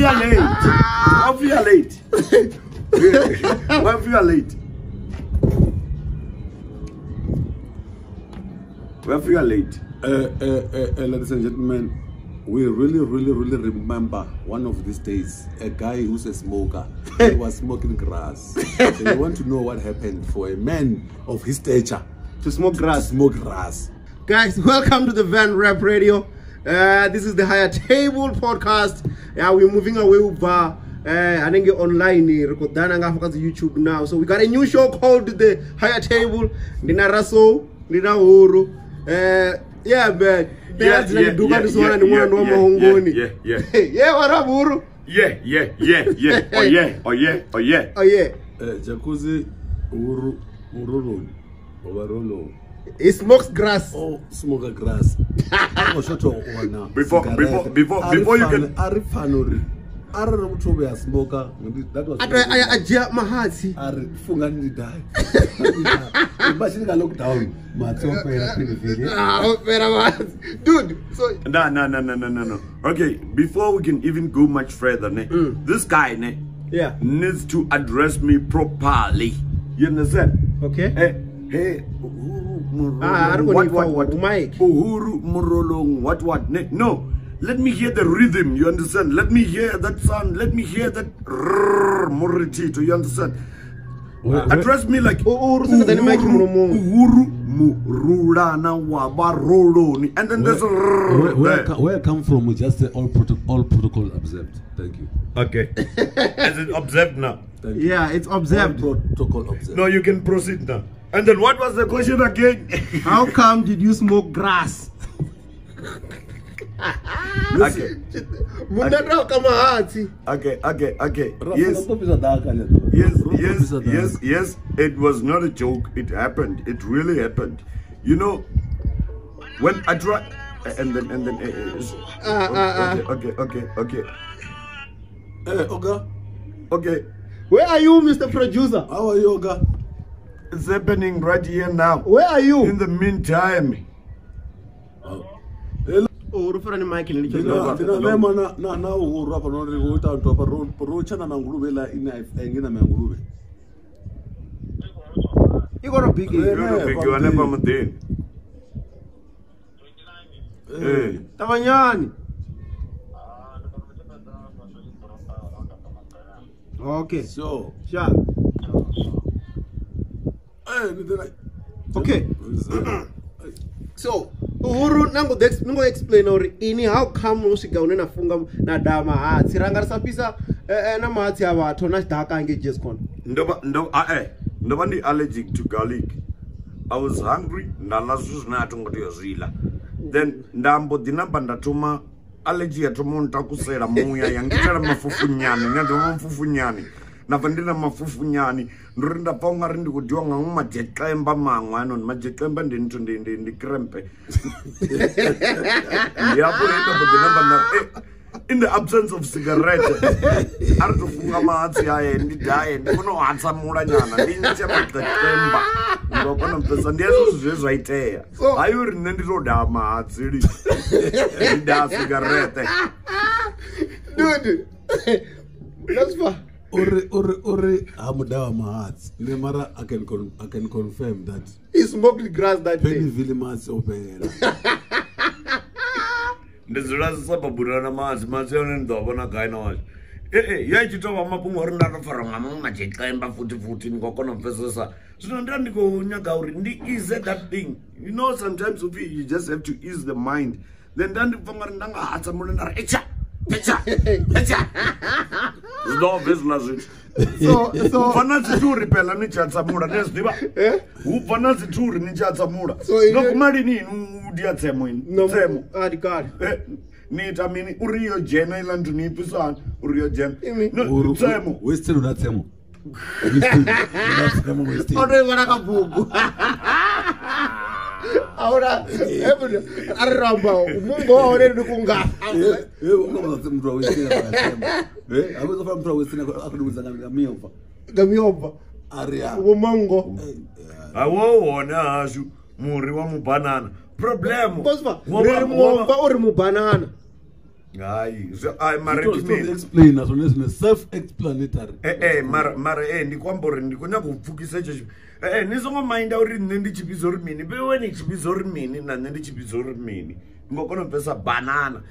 Ladies and gentlemen, we really remember one of these days a guy who's a smoker. He was smoking grass. So you want to know what happened for a man of his stature to smoke grass. Guys, welcome to the Van Rap Radio. This is the Higher Table podcast. We're moving away with I think online YouTube now. So we got a new show called the Higher Table. Nina Raso, Nina Uru. Yeah, man. Yeah, what up, Uru? Oh yeah. Jacuzzi Uru Murolo. He smokes grass. Oh, smoke grass. Before you can. That was dude. So No. Okay, before we can even go much further, this guy needs to address me properly. You understand? Okay. Hey. What? Mike. Uhuru Murolong. What? No. Let me hear the rhythm, you understand? Let me hear that sound. Let me hear that Moritito, you understand? Address me like Uhuru Murulana Wabaroloni. And then there's a where I come from, we just say all protocol observed. Thank you. Okay. Is it observed now? Thank you. Yeah, it's observed. All protocol observed. No, you can proceed now. And then what was the question again? How come did you smoke grass? Okay. Yes. It was not a joke. It happened. It really happened. You know, when I try, and then. Okay. Oga. Okay. Where are you, Mr. Producer? How are you, Oga? It's happening right here now. Where are you? In the meantime. Oh, refer to Michael. Now you got a big Tavanyani. Okay. So. Okay. So, Uhuru nango explain or ini how come usika unena funga na dama hatsi ranga sapisa na matsi ava thona daka nge just kon. Ndoba ndi allergic to garlic. I was hungry ndalazu nato ngoti yozila. Then ndambo dinamba ndatuma allergy yatoma ntakusera muya yangitala mafufunyani ngandoma mfufunyani. Navandina mafufunyani ndorinda paunga rindi kudiwa nga majekemba mangwano majekemba ndi krempe yapo renda bodinamba na in the absence of cigarette aritofunga mahatsi aye ndidaye ndikono hatsa mula nyana ndinche majekemba ndokona mpesa ndiyeso zvezvaiteya hayo rine nditoda mahatsi ri ndida cigarette dude that's fine. Ore Hamudawa Mahats. Nemara, I can confirm that he smoked grass that day. Pennyville Mats open. This is a Burana Mats, Mazion, Dobona Gaino. Yeah, you talk about Mapumorna for a magic kind of 14 Gokon officers. So then go Nagauri is that thing. You know, sometimes you just have to ease the mind. Then the Fangaranga had some Echa. No business. So Fanasi to repel and Nichatsamura, yes, Diva. Who Fanasi to Nichatsamura? So no Marini, dear Temuin. No, God. Need I mean Urio Jen Island to Nipusan, Urio Jen. No, Temu. We still not Temu. Ahora, arramba, mungo ore nukunga. Gamiova. Aria. Umongo. Awo na asu muri wa mubanana. Problem. Bosma, muri mu banana. hayi ai mara explain as one is self explanatory mara ndikwamba uri ndikunyaga kupfukisa icho nisongo mainda uri nne ndichibizo uri mini bewe ni chibizo uri mini na nne ndichibizo uri mini ngokona pesa banana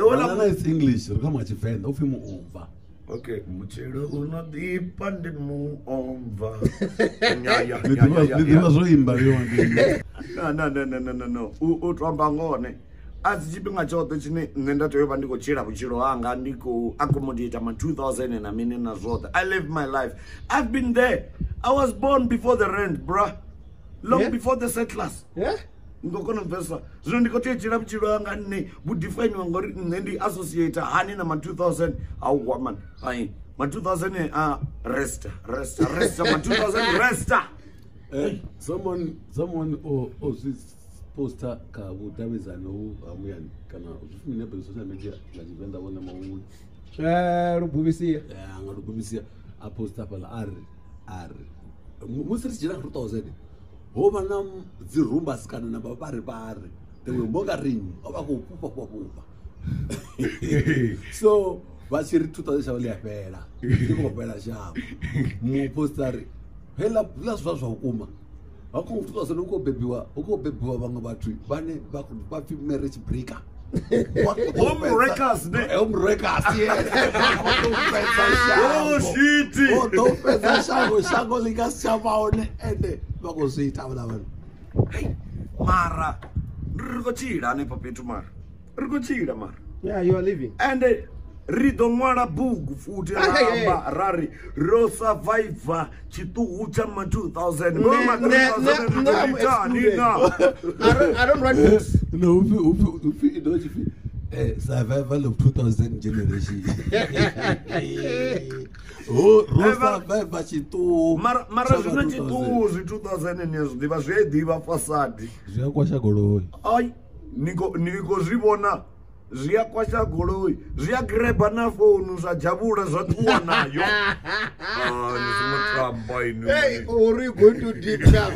banana is English rikama chifenda ufimu umva. Okay, muchero unodipa ndi muomva. Ndiva zvoimba yonke. No. Utwamba ngone. Asi chipinga chote chine nne ndatoyova ndikochera kuchiro hanga ndiko accommodate ma 2000 and amene na zvote. I live my life. I've been there. I was born before the rent, bruh. Long before the settlers. Yeah? Ngokona pesa zvino ndikoteedzera muchiro wanga nne budefine wangori nne ndi associate hani na ma 2000 au woman ai ma 2000 resta ma 2000 resta someone or this poster ka utawezano amuyani kana uzifune ne social media ngajivenda bona maungu rububisia ngarububisia a poster pala r musiri jira 2000 hova na dzirumba sikana na bavari temwe mbonga rinyi ova kupupa so vachiri 2000 shavali yapera ikopera shavo mupostari hela zva zvakuma hako 2000 ukobebiwa vamwe vathu vane vafi marriage breaker Homewreckers, shango lingasichavaone ende vakozviita vana vanhu mara rikochira nepapetu mara rikochira mara yeah you are living and ridomwara bugu futi ramba rari ro survivor chituhu cha ma 2000 ngoma 2000 I don't write books. No, ufi survival of 2000 generation. Oh, survival chitu. Mara zvino chitu 2000 nezvo ndiva zvediva fasadi. Zviyakwasha goloi. Ai, niko zvibona zviyakwasha goloi. Zviyagreba na phone zvajabula zvatuwa nayo. Nisimotamba inu. Hey, are you going to deep now?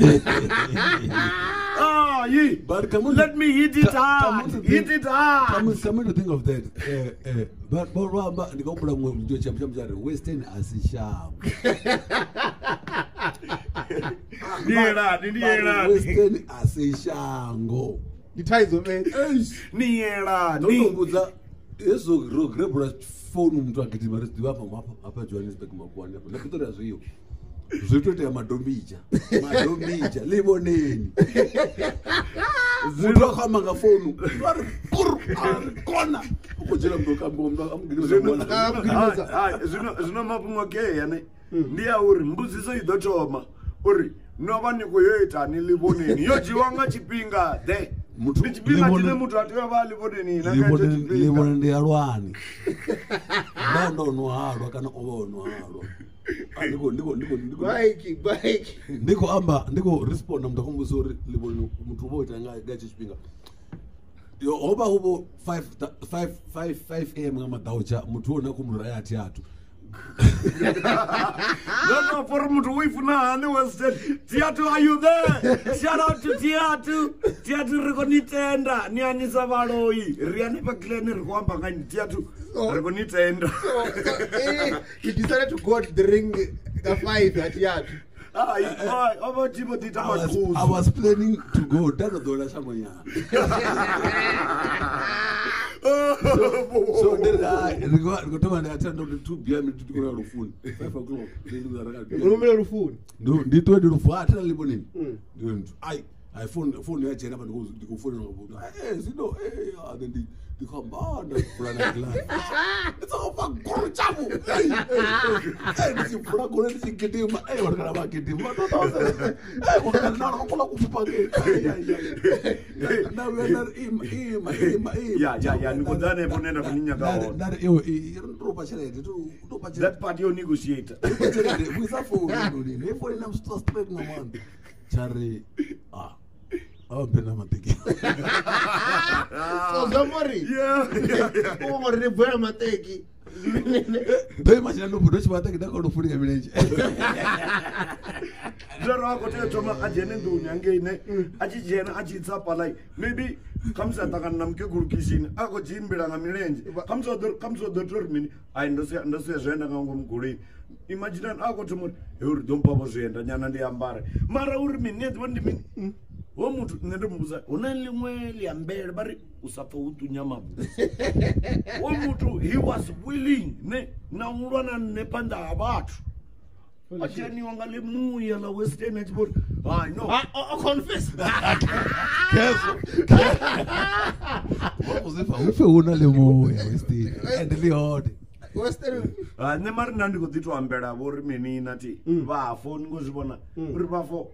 But come on, let me hit it hard. Hit it hard. Come on to think of that. But ndikopula mwe chamchari Western asisham. Ndiera. Western asishango. The ties of it. Niera. Ndobudza ezo grebula phone mtu akiti mari ndiwapa apa Johannesburg makwani apa. Lakutora zviyo. Zvitoita madomija liboneni mutu akamanga fonu vari kona ukuchera mndu zvino mapumwakeye ne ndiya uri mbudziso idotoma uri nova nikoyoitani liboneni yojiwanga chipinga the ndichipinga chine mutu atiwava liboneni liboneni ndiyalwani ndandonwarwa kana ovonwarwa ndiko responda mntu akombusa uri liboni mntu uboita ngache chipinga hoba hubo 5 am ngamadaucha mntu wona kumuraya ati atu no for mntu uifuna hani Western Tiatu, are you there? Shout out to Tiatu rikonitenda nianisa valoi riani pa kleni rikwamba ngani Tiatu rikonitenda. He decided to go to the ring the 5 at Tiatu. I was planning to go down the Shamanya. So then I go to my attend on the 2 p.m. to go to phone. 5 o'clock. No, they told you for Libonin. I phone your channel and go phone. Hey, you know, then the combine it's all for Gorchabu. And you probably get him. I want to get him. I want to now we're not him. That part you negotiate. With a phone, if we not straight no one. Charlie, oh, Benamatiki. So somebody, yeah. over the Benamatiki. Do imagine no budo chibata kida ko funika milenje. Zero ako te choma ajene dunya ngene ajijena ajitsapa like maybe kamsa takan namke gurukishini ako jimbira ngamilenje kamso doctor mini ai ndose zvenda ngangomguri imagine ako tomuri uri dompa bozenda nyana ndiambare mara uri mini ndiboni mini wo muthu nende mbuza una limwe liambele bari usapfa utunya mabu wo muthu he was willing ne na ulwana nepanda abathu ajeni wanga lemuya la western export I know confess careful what was if ufe una lemuya western and liode western ne mari nandi kuditwa ambela vori mini nati vafo ngozvibona uri vafo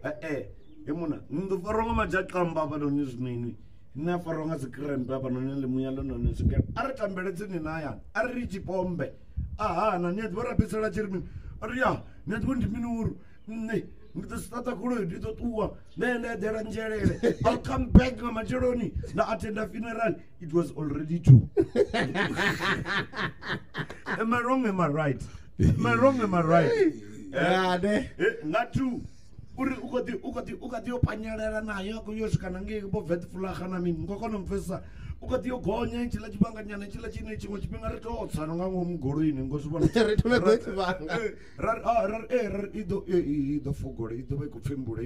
emuna ndofaronga majaqamba vanoni zvinini nafaronga zikrempe vanoni lemuyalo noni zvikera ari tambeletseni nayani ari richipombe ahana nyati varapisela chirimini ari ya nyati kundimini ne nditositata kulo nditotuwa nendedera njerere I'll come back ngamacheloni nda-attenda funeral it was already 2 am I wrong am I right am I wrong am I right ngatu uri ukati yopanyerera nayo kuyosvikana ngeibo vetfulahana mini ngokonomfesa ukati yogonya ichila chibanganyana ichila chine chimwe chipinga ritotsana ngangomugoroini ngosvibaido fogore idova ikupfembura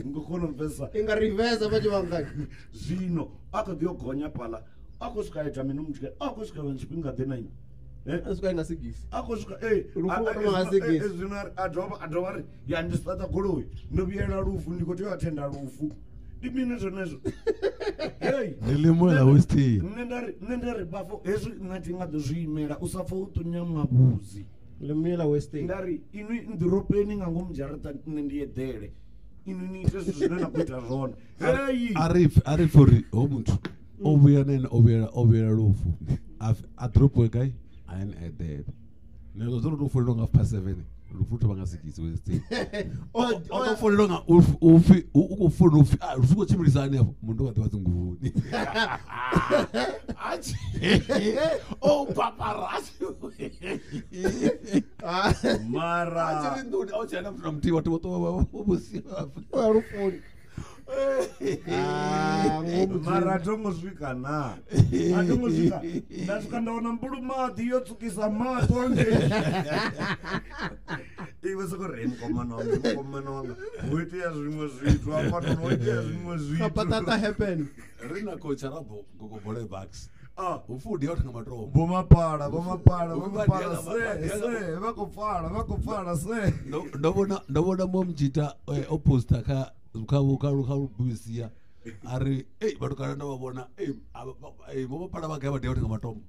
ngokonomfesa ingarivesa pachivangani zvino akati yogonya pala akosvikaita mini mutya akosvika vanhu chipinga denaini asikaina sigisi akosvika zvino adhovari yandisata goloi ndoviyera rufu ndikotoyatenda rufu dimine zvonezvo nilimuela westi nendari bafo hezvi ngati ngadozviimera usapfa utonya mwabuzi lemuyela westi ndari inui ndiropeni ngangomujarata nendiyedhere inui niite zvinoenda kuita zvona arifori omuntu obuyela rufu adropo guy and at that nezozoro rufu longa past 7 rufuto bangasikisi westi ofolo longa ufi ukufuna ufi usuko chimilisana hapo muntu kati wathi nguvuni athi paparazzi mara athi nduni awujana mnamthi wathi obusiwa rufuni mara atongosvika na atongosvika ndasvika ndaona mbulumati yotsukisa matonge iwe sokoreni komana wanga woiteya zvimwe zvitu apatonoiteya zvimwe zvitupatata happen rina kocha rabo gogobole bucks ufundi yotanga matombo bomapala se vakopfala se ndobona momjita opposite ka ukabuyisiya ari vatukana ndavavona vomapala vagaya vadaya kutenga matombo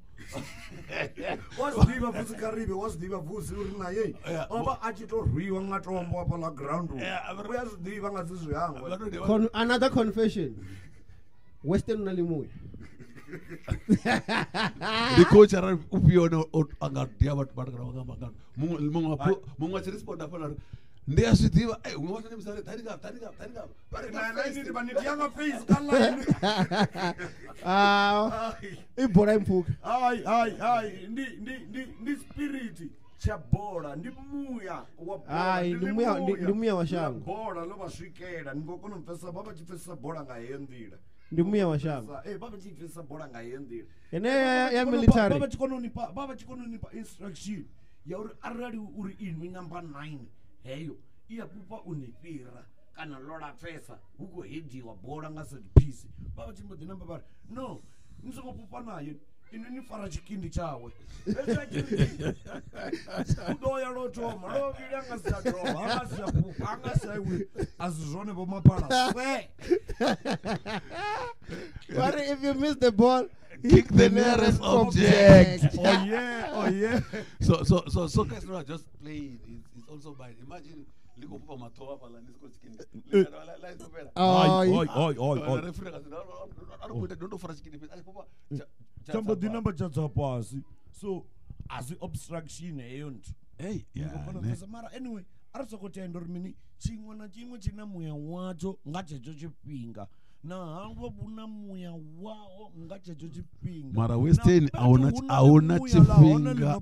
wazidiva bvusi karibe wazidiva bvusi uri naye oba achitorwiwa matombo apala ground uyazvidiva ngazizvihangwa another confession western unalimuya ndikocha ari upiona angadiya vatu vatukana mumwe achiresponda pala ndiyazvidiva umwe vanemisare taringa ibhora impuka ndispiriti chabhora ndimuya ndimuya washangu bhora lovasvikela ndingokonomfesa vavachipfesesa bhora ngayendira ndimuya washangu vavachipfesesa bhora ngayendira ene ya military vavachikononipa instruction yauri arali uri inwi number 9 heyo iyapupa unipira kana lora pesa hukuhedhiwa bhora ngasetipisi vavachimbodzinamba vari no nisokopupa naye inonifara chikindi chawe kudoya lotoma lovili angasiyatoma angasiyapupa angasiyaiwe azizvone vomapara se but if you miss the ball kick the nearest object. Oh yeah. So guys, not just playing. It's also by imagine. Liko pupa matoa pala nisko chikini. Lies kupera. Oi. Referee kasi. Don't fara chikini. Asi pupa. Chamba dinamba chapasi. So as obstruction ayont. Hey, yeah. Mara anyway, arisokotenda mini chimwe na chimwe china muya wacho ngachecho chipinga. na hangwa buna muya wao ngache chipinga mara Western aona chipinga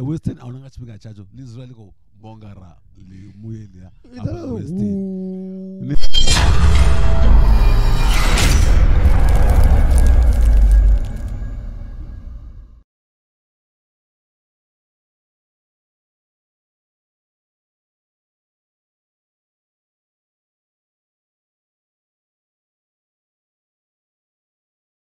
Western aona chipinga chacho Israel ko bongara li muyeli ya Western